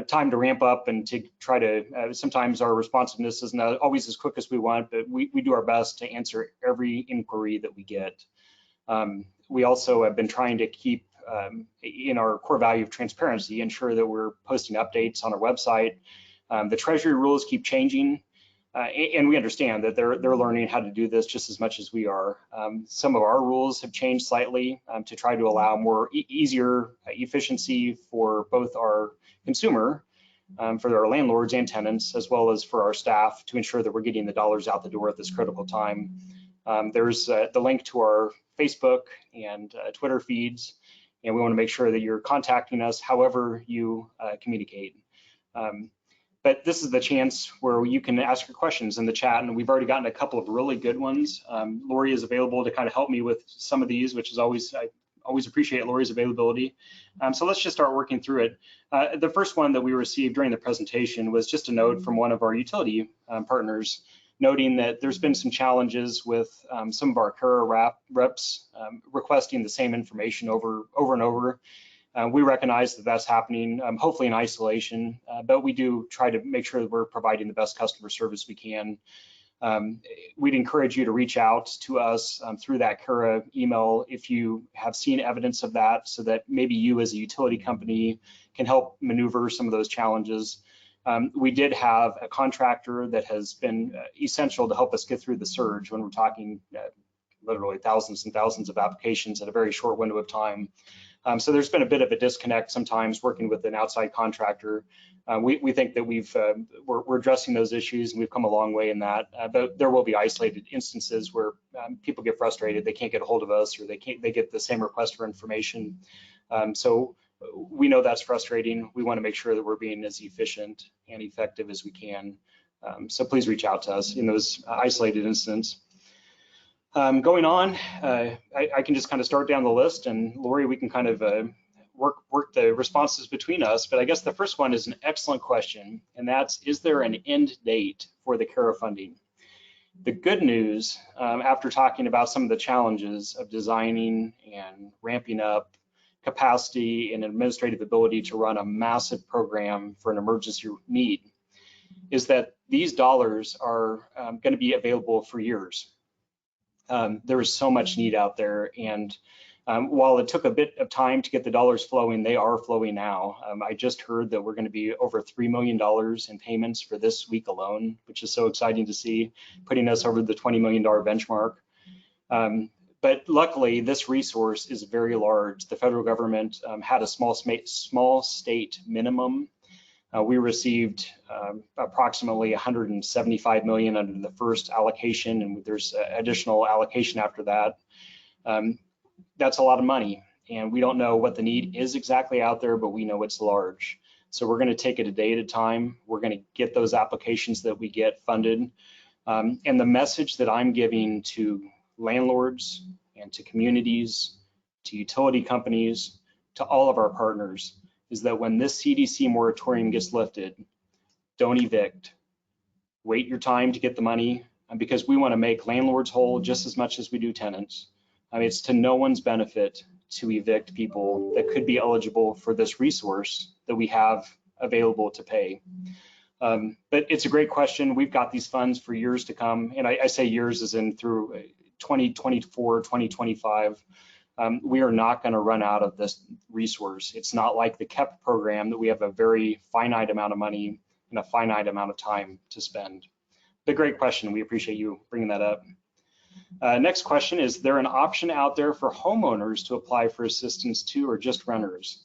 [SPEAKER 1] time to ramp up and to try to, sometimes our responsiveness isn't always as quick as we want, but we do our best to answer every inquiry that we get. We also have been trying to keep in our core value of transparency, ensure that we're posting updates on our website. The Treasury rules keep changing, and we understand that they're learning how to do this just as much as we are. Some of our rules have changed slightly to try to allow more easier efficiency for both our consumer, for our landlords and tenants, as well as for our staff, to ensure that we're getting the dollars out the door at this critical time. There's the link to our Facebook and Twitter feeds, and we want to make sure that you're contacting us however you communicate. But this is the chance where you can ask your questions in the chat, and we've already gotten a couple of really good ones. Lori is available to kind of help me with some of these, which is always, I always appreciate Lori's availability. So let's just start working through it. The first one that we received during the presentation was just a note from one of our utility partners, noting that there's been some challenges with some of our KERA reps requesting the same information over and over. We recognize that that's happening, hopefully in isolation, but we do try to make sure that we're providing the best customer service we can. We'd encourage you to reach out to us through that KERA email if you have seen evidence of that, so that maybe you as a utility company can help maneuver some of those challenges. We did have a contractor that has been essential to help us get through the surge when we're talking literally thousands and thousands of applications in a very short window of time. So there's been a bit of a disconnect sometimes working with an outside contractor. We think that we're addressing those issues, and we've come a long way in that. But there will be isolated instances where people get frustrated, they can't get a hold of us, or they get the same request for information. So we know that's frustrating. We want to make sure that we're being as efficient and effective as we can. So please reach out to us in those isolated incidents. Going on, I can just kind of start down the list, and Lori, we can kind of work the responses between us. But I guess the first one is an excellent question, and that's, is there an end date for the KERA funding? The good news, after talking about some of the challenges of designing and ramping up capacity and administrative ability to run a massive program for an emergency need, is that these dollars are going to be available for years. There is so much need out there, and while it took a bit of time to get the dollars flowing, they are flowing now. I just heard that we're going to be over $3 million in payments for this week alone, which is so exciting to see, putting us over the $20 million benchmark. But luckily, this resource is very large. The federal government had a small state minimum. We received approximately $175 million under the first allocation, and there's additional allocation after that. That's a lot of money, and we don't know what the need is exactly out there, but we know it's large. So we're going to take it a day at a time. We're going to get those applications that we get funded. And the message that I'm giving to landlords and to communities, to utility companies, to all of our partners, is that when this CDC moratorium gets lifted, don't evict. Wait your time to get the money, because we want to make landlords whole just as much as we do tenants. I mean, it's to no one's benefit to evict people that could be eligible for this resource that we have available to pay. But it's a great question. We've got these funds for years to come, and I say years as in through 2024, 2025. We are not going to run out of this resource. It's not like the KEP program that we have a very finite amount of money and a finite amount of time to spend. But great question. We appreciate you bringing that up. Next question, is there an option out there for homeowners to apply for assistance too, or just renters?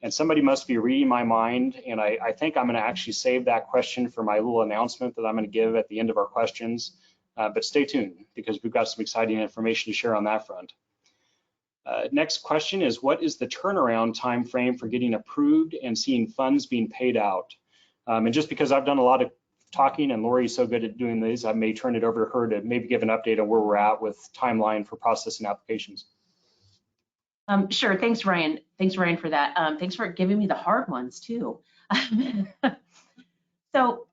[SPEAKER 1] And somebody must be reading my mind, and I think I'm going to actually save that question for my little announcement that I'm going to give at the end of our questions. But stay tuned, because we've got some exciting information to share on that front. Next question is, what is the turnaround time frame for getting approved and seeing funds being paid out? And just because I've done a lot of talking and Lori's so good at doing these, I may turn it over to her to maybe give an update on where we're at with timeline for processing applications.
[SPEAKER 4] Sure, thanks Ryan. Thanks Ryan for that. Thanks for giving me the hard ones too. So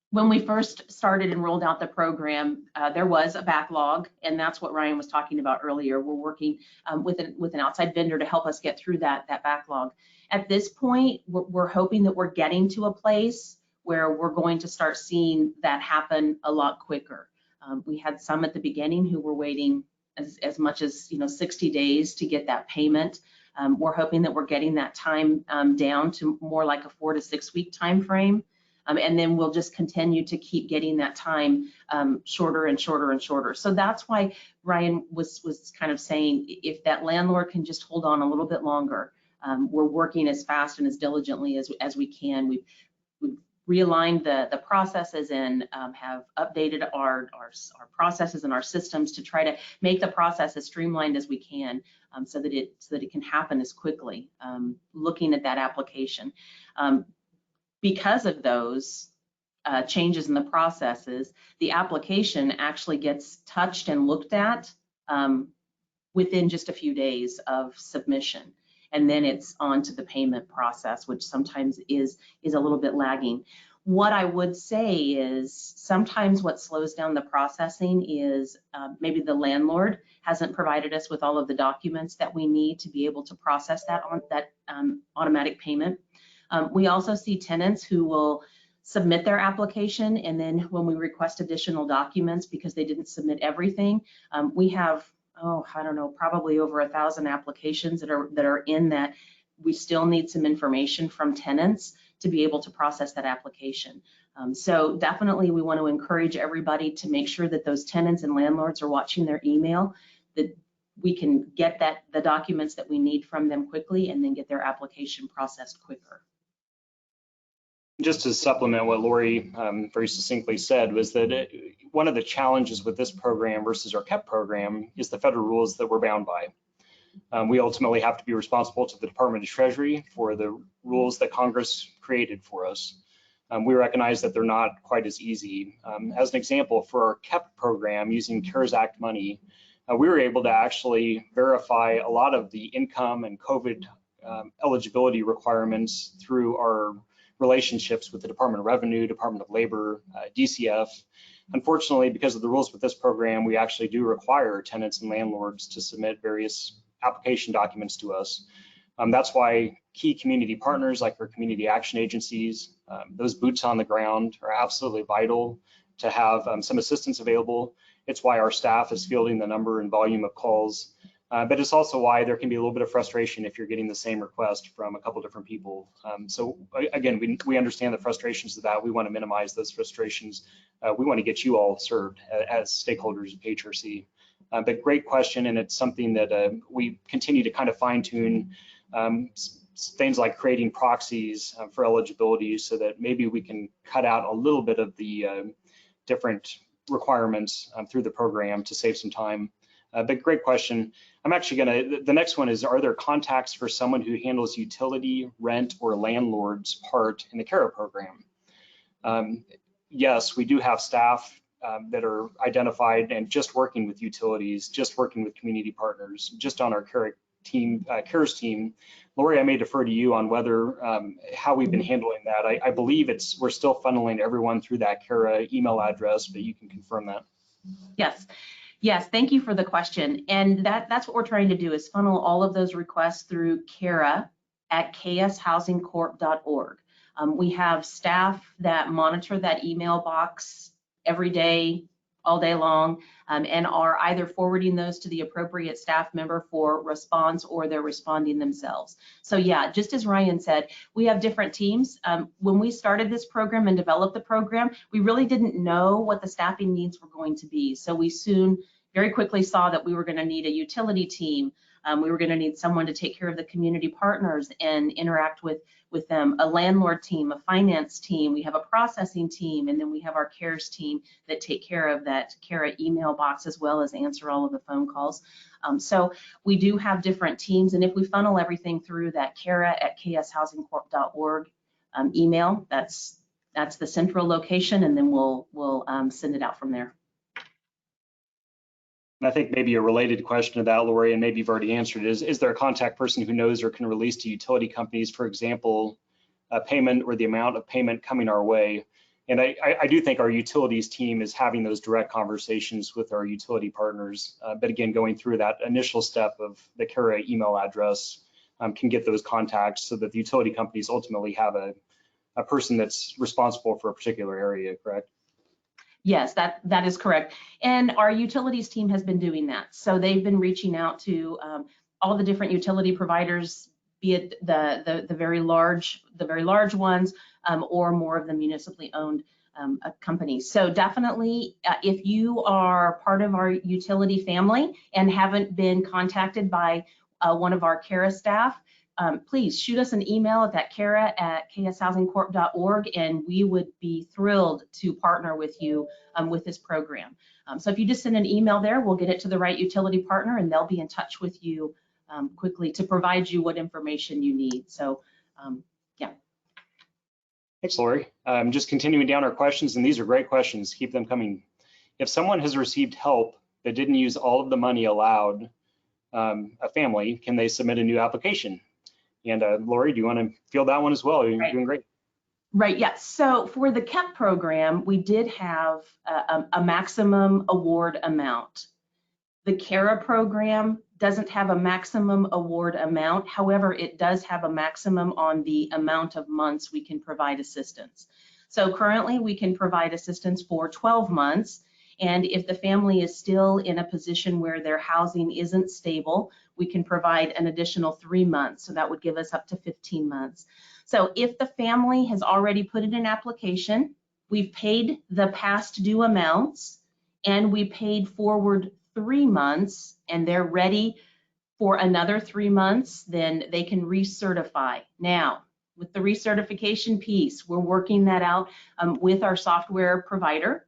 [SPEAKER 4] when we first started and rolled out the program, there was a backlog, and that's what Ryan was talking about earlier. We're working with an outside vendor to help us get through that backlog. At this point, we're hoping that we're getting to a place where we're going to start seeing that happen a lot quicker. We had some at the beginning who were waiting as much as 60 days to get that payment. We're hoping that we're getting that time down to more like a 4 to 6 week time frame. And then we'll just continue to keep getting that time shorter and shorter and shorter. So that's why Ryan was kind of saying, if that landlord can just hold on a little bit longer, we're working as fast and as diligently as we can. We've realigned the processes and have updated our processes and our systems to try to make the process as streamlined as we can, so that it can happen as quickly. Looking at that application. Because of those changes in the processes, the application actually gets touched and looked at within just a few days of submission. And then it's on to the payment process, which sometimes is a little bit lagging. What I would say is sometimes what slows down the processing is maybe the landlord hasn't provided us with all of the documents that we need to be able to process that automatic payment. We also see tenants who will submit their application, and then when we request additional documents because they didn't submit everything, we have, I don't know, probably over 1,000 applications that are in that we still need some information from tenants to be able to process that application. So definitely we want to encourage everybody to make sure that those tenants and landlords are watching their email, that we can get the documents that we need from them quickly and then get their application processed quicker.
[SPEAKER 1] Just to supplement what Lori very succinctly said, was that one of the challenges with this program versus our KEP program is the federal rules that we're bound by. We ultimately have to be responsible to the Department of Treasury for the rules that Congress created for us. We recognize that they're not quite as easy. As an example, for our KEP program using CARES Act money, we were able to actually verify a lot of the income and COVID eligibility requirements through our relationships with the Department of Revenue, Department of Labor, DCF. Unfortunately, because of the rules with this program, we actually do require tenants and landlords to submit various application documents to us. That's why key community partners like our community action agencies, those boots on the ground are absolutely vital to have some assistance available. It's why our staff is fielding the number and volume of calls. But it's also why there can be a little bit of frustration if you're getting the same request from a couple different people. So again, we understand the frustrations of that. We want to minimize those frustrations. We want to get you all served as stakeholders of HRC. But great question, and it's something that we continue to kind of fine tune, things like creating proxies for eligibility so that maybe we can cut out a little bit of the different requirements through the program to save some time. But great question. I'm actually the next one is, are there contacts for someone who handles utility, rent, or landlord's part in the KERA program? Yes, we do have staff that are identified and just working with utilities, just working with community partners, just on our CARES team. Lori, I may defer to you on whether how we've been handling that. I believe we're still funneling everyone through that KERA email address, but you can confirm that.
[SPEAKER 4] Yes, thank you for the question. And that's what we're trying to do, is funnel all of those requests through KERA at kshousingcorp.org. We have staff that monitor that email box every day, all day long, and are either forwarding those to the appropriate staff member for response, or they're responding themselves. So yeah, just as Ryan said, we have different teams. When we started this program and developed the program, we really didn't know what the staffing needs were going to be. So we soon very quickly saw that we were going to need a utility team. We were going to need someone to take care of the community partners and interact with them, a landlord team, a finance team, we have a processing team, and then we have our CARES team that take care of that KERA email box as well as answer all of the phone calls. So we do have different teams, and if we funnel everything through that KERA at kshousingcorp.org email, that's the central location, and then we'll send it out from there.
[SPEAKER 1] And I think maybe a related question to that, Lori, and maybe you've already answered, is there a contact person who knows or can release to utility companies, for example, a payment or the amount of payment coming our way? And I do think our utilities team is having those direct conversations with our utility partners. But again, going through that initial step of the KERA email address can get those contacts so that the utility companies ultimately have a person that's responsible for a particular area, correct?
[SPEAKER 4] Yes, that is correct. And our utilities team has been doing that. So they've been reaching out to all the different utility providers, be it the very large ones, or more of the municipally owned companies. So definitely, if you are part of our utility family and haven't been contacted by one of our KERA staff, please shoot us an email at that KERA at kshousingcorp.org, and we would be thrilled to partner with you with this program. So if you just send an email there, we'll get it to the right utility partner, and they'll be in touch with you quickly to provide you what information you need. So yeah.
[SPEAKER 1] Thanks, Lori. Just continuing down our questions, and these are great questions. Keep them coming. If someone has received help but didn't use all of the money allowed, a family, can they submit a new application? And Lori, do you want to field that one as well? You're doing great.
[SPEAKER 4] Right, yes. So for the KEP program, we did have a maximum award amount. The KERA program doesn't have a maximum award amount. However, it does have a maximum on the amount of months we can provide assistance. So currently we can provide assistance for 12 months. And if the family is still in a position where their housing isn't stable, we can provide an additional 3 months. So that would give us up to 15 months. So if the family has already put in an application, we've paid the past due amounts, and we paid forward 3 months, and they're ready for another 3 months, then they can recertify. Now, with the recertification piece, we're working that out with our software provider.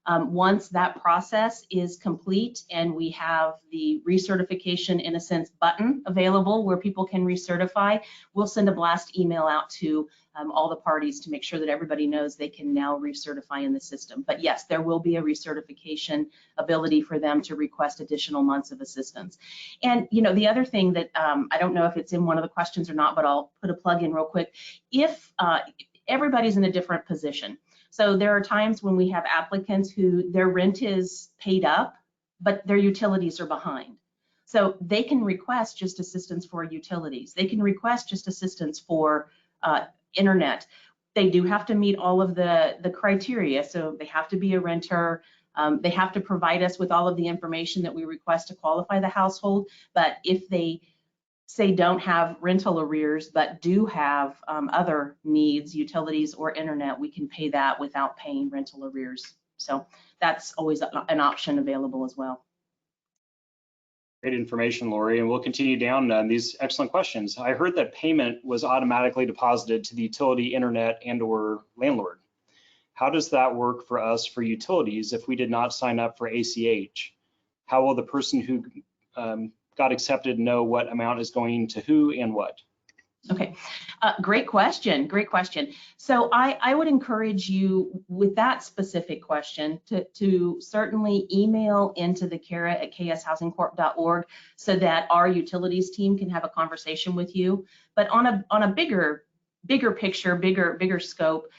[SPEAKER 4] Once that process is complete and we have the recertification, in a sense, button available where people can recertify, we'll send a blast email out to all the parties to make sure that everybody knows they can now recertify in the system. But yes, there will be a recertification ability for them to request additional months of assistance. And the other thing that I don't know if it's in one of the questions or not, but I'll put a plug in real quick. If everybody's in a different position. So there are times when we have applicants who their rent is paid up, but their utilities are behind. So they can request just assistance for utilities. They can request just assistance for internet. They do have to meet all of the criteria. So they have to be a renter. They have to provide us with all of the information that we request to qualify the household. But if they say don't have rental arrears, but do have other needs, utilities or internet, we can pay that without paying rental arrears. So that's always an option available as well.
[SPEAKER 1] Great information, Lori, and we'll continue down these excellent questions. I heard that payment was automatically deposited to the utility, internet, and/or landlord. How does that work for us for utilities if we did not sign up for ACH? How will the person who got accepted know what amount is going to who and what?
[SPEAKER 4] Okay, great question, great question. So I would encourage you with that specific question to certainly email into the KERA at kshousingcorp.org so that our utilities team can have a conversation with you. But on a bigger picture, bigger scope,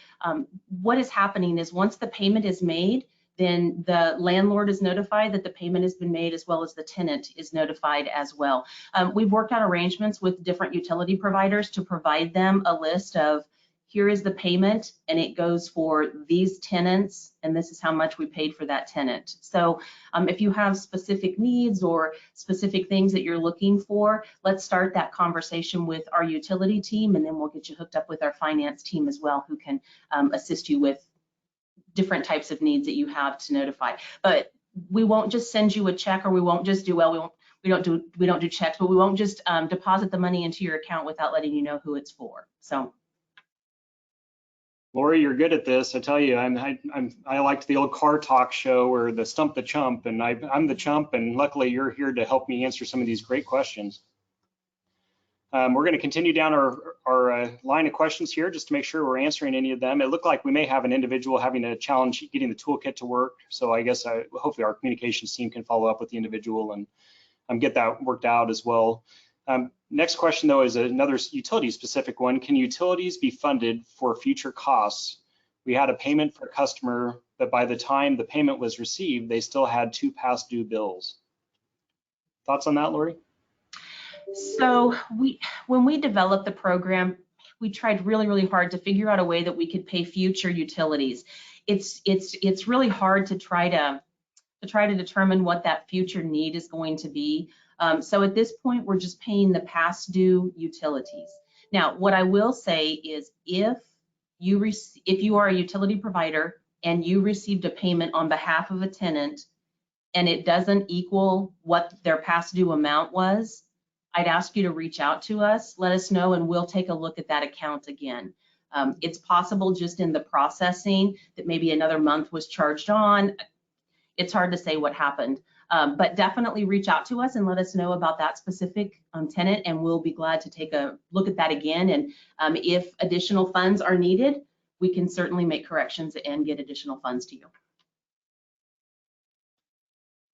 [SPEAKER 4] what is happening is once the payment is made, then the landlord is notified that the payment has been made, as well as the tenant is notified as well. We've worked out arrangements with different utility providers to provide them a list of, here is the payment and it goes for these tenants, and this is how much we paid for that tenant. So if you have specific needs or specific things that you're looking for, let's start that conversation with our utility team, and then we'll get you hooked up with our finance team as well, who can assist you with different types of needs that you have to notify. But we won't just send you a check, or we won't just do, well, we don't do checks, but we won't just deposit the money into your account without letting you know who it's for. So,
[SPEAKER 1] Lori, you're good at this. I tell you, I liked the old car talk show where the stump the chump, and I'm the chump, and luckily you're here to help me answer some of these great questions. We're going to continue down our line of questions here just to make sure we're answering any of them. It looked like we may have an individual having a challenge getting the toolkit to work. So I guess hopefully our communications team can follow up with the individual and get that worked out as well. Next question, though, is another utility specific one. Can utilities be funded for future costs? We had a payment for a customer, but by the time the payment was received, they still had 2 past due bills. Thoughts on that, Lori?
[SPEAKER 4] So when we developed the program, we tried really hard to figure out a way that we could pay future utilities. It's really hard to try to determine what that future need is going to be. So at this point, we're just paying the past due utilities. Now, what I will say is if you are a utility provider and you received a payment on behalf of a tenant and it doesn't equal what their past due amount was, I'd ask you to reach out to us, let us know, and we'll take a look at that account again. It's possible just in the processing that maybe another month was charged on. It's hard to say what happened, but definitely reach out to us and let us know about that specific tenant, and we'll be glad to take a look at that again. And if additional funds are needed, we can certainly make corrections and get additional funds to you.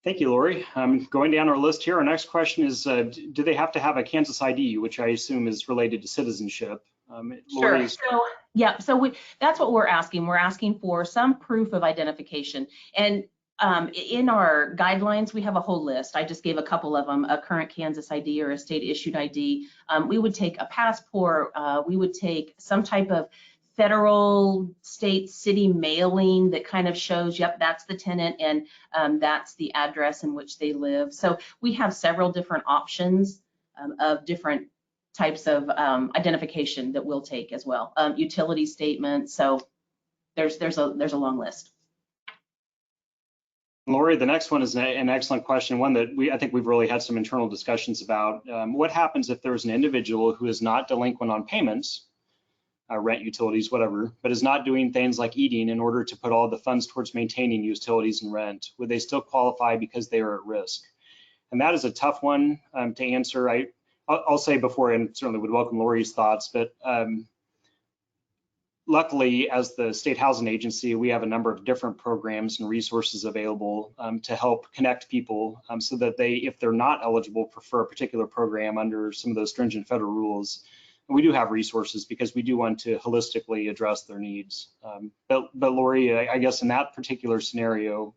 [SPEAKER 1] Thank you, Lori. Going down our list here, our next question is, do they have to have a Kansas ID, which I assume is related to citizenship?
[SPEAKER 4] Sure. So yeah, so that's what we're asking. We're asking for some proof of identification. And in our guidelines, we have a whole list. I just gave a couple of them: a current Kansas ID or a state issued ID. We would take a passport. We would take some type of federal, state, city mailing that kind of shows, yep, that's the tenant and that's the address in which they live. So we have several different options of different types of identification that we'll take as well. Utility statements. So there's a long list.
[SPEAKER 1] Lori, the next one is an excellent question, one that I think we've really had some internal discussions about. What happens if there's an individual who is not delinquent on payments, rent, utilities, whatever, but is not doing things like eating in order to put all the funds towards maintaining utilities and rent? Would they still qualify because they are at risk? And that is a tough one to answer. I'll say before, and certainly would welcome Lori's thoughts, but luckily, as the state housing agency, we have a number of different programs and resources available to help connect people so that they, if they're not eligible for a particular program under some of those stringent federal rules, we do have resources because we do want to holistically address their needs. But Lori, I guess in that particular scenario,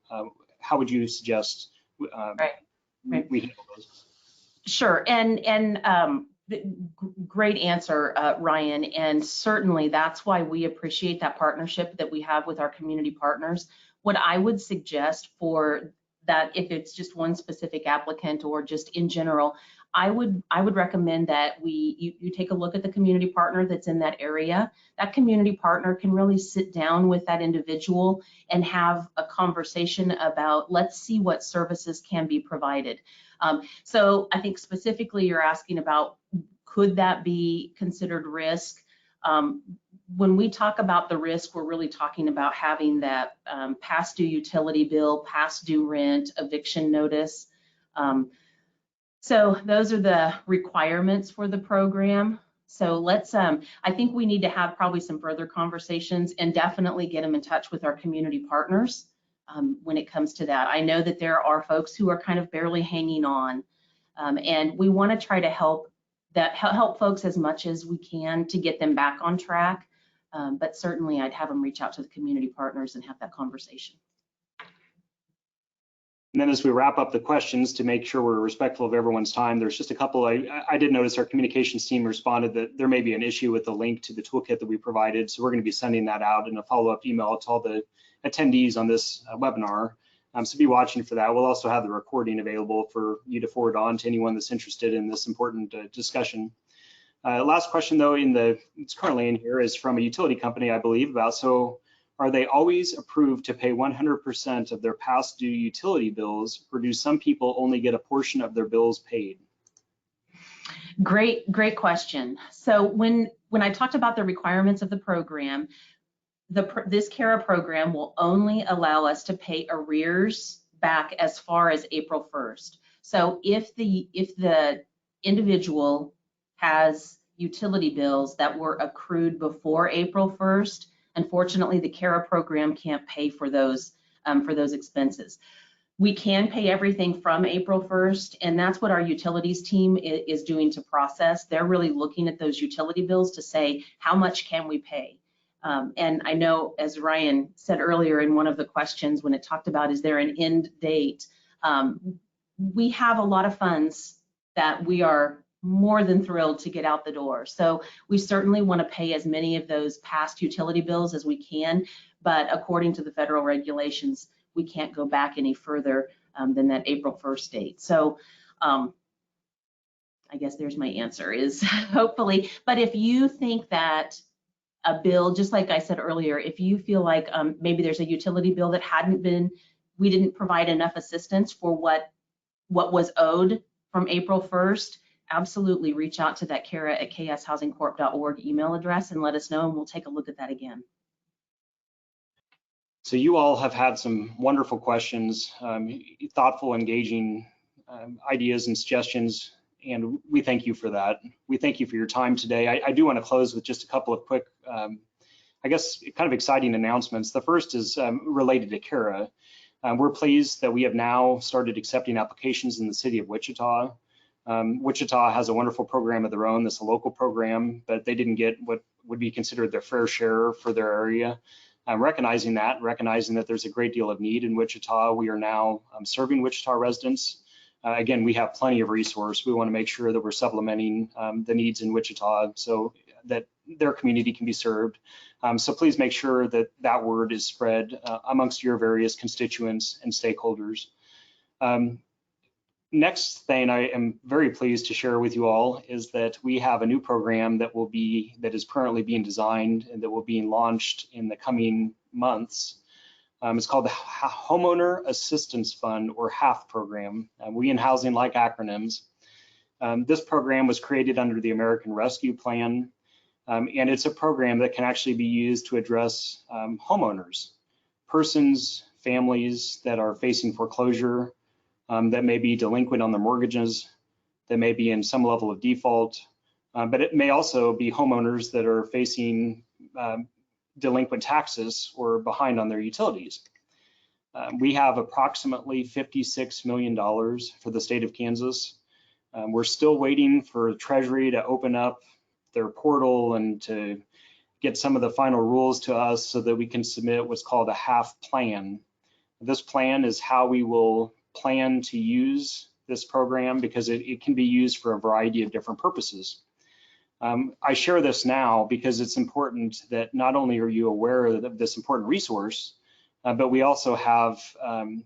[SPEAKER 1] how would you suggest we handle those?
[SPEAKER 4] Sure, and great answer, Ryan, and certainly that's why we appreciate that partnership that we have with our community partners. What I would suggest for that, if it's just one specific applicant or just in general, I would recommend that you take a look at the community partner that's in that area. That community partner can really sit down with that individual and have a conversation about, let's see what services can be provided. So I think specifically you're asking about, could that be considered risk? When we talk about the risk, we're really talking about having that past due utility bill, past due rent, eviction notice. So those are the requirements for the program. So let's, I think we need to have probably some further conversations and definitely get them in touch with our community partners when it comes to that. I know that there are folks who are kind of barely hanging on, and we want to try to help folks as much as we can to get them back on track. But certainly I'd have them reach out to the community partners and have that conversation.
[SPEAKER 1] And then as we wrap up the questions to make sure we're respectful of everyone's time, there's just a couple. I did notice our communications team responded that there may be an issue with the link to the toolkit that we provided. So we're going to be sending that out in a follow-up email to all the attendees on this webinar. So be watching for that. We'll also have the recording available for you to forward on to anyone that's interested in this important discussion. Last question though, it's currently in here, is from a utility company, I believe, about, so are they always approved to pay 100% of their past due utility bills, or do some people only get a portion of their bills paid?
[SPEAKER 4] Great question. So when I talked about the requirements of the program, this KERA program will only allow us to pay arrears back as far as April 1st. So if the individual has utility bills that were accrued before April 1st, unfortunately, the KERA program can't pay for those expenses. We can pay everything from April 1st, and that's what our utilities team is doing to process. They're really looking at those utility bills to say, how much can we pay? And I know, as Ryan said earlier in one of the questions when it talked about, is there an end date? We have a lot of funds that we are more than thrilled to get out the door. So we certainly want to pay as many of those past utility bills as we can, but according to the federal regulations, we can't go back any further than that April 1st date. So I guess there's my answer, is hopefully, but if you think that a bill, just like I said earlier, if you feel like maybe there's a utility bill that we didn't provide enough assistance for what was owed from April 1st, absolutely reach out to that KERA@kshousingcorp.org email address and let us know, and we'll take a look at that again.
[SPEAKER 1] So you all have had some wonderful questions, thoughtful, engaging ideas and suggestions, and we thank you for that. We thank you for your time today. I do want to close with just a couple of quick, I guess, kind of exciting announcements. The first is related to KERA. We're pleased that we have now started accepting applications in the city of Wichita. Wichita has a wonderful program of their own. That's a local program, but they didn't get what would be considered their fair share for their area. Recognizing that there's a great deal of need in Wichita, we are now serving Wichita residents. Again, we have plenty of resource. We want to make sure that we're supplementing the needs in Wichita so that their community can be served. So please make sure that that word is spread amongst your various constituents and stakeholders. Next thing I am very pleased to share with you all is that we have a new program that is currently being designed and that will be launched in the coming months. It's called the Homeowner Assistance Fund, or HAF program. We in housing like acronyms. This program was created under the American Rescue Plan, and it's a program that can actually be used to address homeowners, persons, families that are facing foreclosure, that may be delinquent on their mortgages, that may be in some level of default, but it may also be homeowners that are facing delinquent taxes or behind on their utilities. We have approximately $56 million for the state of Kansas. We're still waiting for Treasury to open up their portal and to get some of the final rules to us so that we can submit what's called a HAF plan. This plan is how we will plan to use this program, because it can be used for a variety of different purposes. I share this now because it's important that not only are you aware of this important resource, but we also have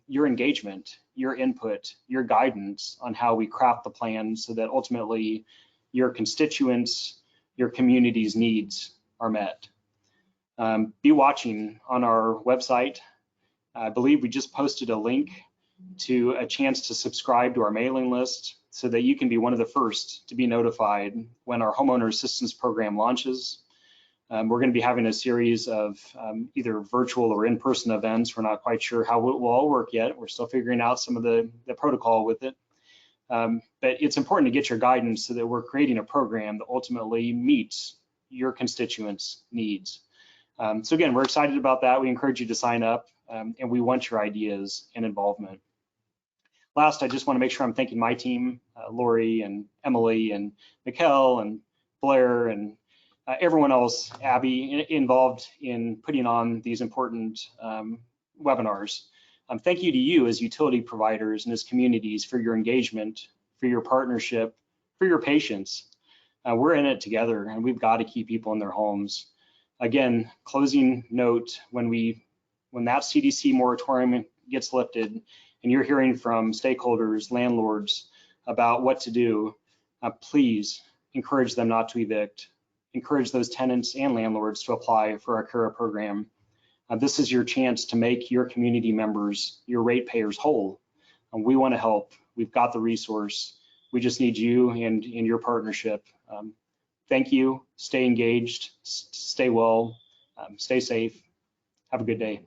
[SPEAKER 1] your engagement, your input, your guidance on how we craft the plan so that ultimately your constituents, your community's needs are met. Be watching on our website. I believe we just posted a link to a chance to subscribe to our mailing list so that you can be one of the first to be notified when our homeowner assistance program launches. We're going to be having a series of either virtual or in-person events. We're not quite sure how it will all work yet. We're still figuring out some of the protocol with it. But it's important to get your guidance so that we're creating a program that ultimately meets your constituents' needs. So again, we're excited about that. We encourage you to sign up, and we want your ideas and involvement. Last, I just want to make sure I'm thanking my team, Lori and Emily and Mikkel and Blair and everyone else, Abby, involved in putting on these important webinars. Thank you to you as utility providers and as communities for your engagement, for your partnership, for your patience. We're in it together, and we've got to keep people in their homes. Again, closing note, when that CDC moratorium gets lifted and you're hearing from stakeholders, landlords about what to do, please encourage them not to evict. Encourage those tenants and landlords to apply for our KERA program. This is your chance to make your community members, your ratepayers, whole. We want to help. We've got the resource. We just need you and your partnership. Thank you. Stay engaged. Stay well. Stay safe. Have a good day.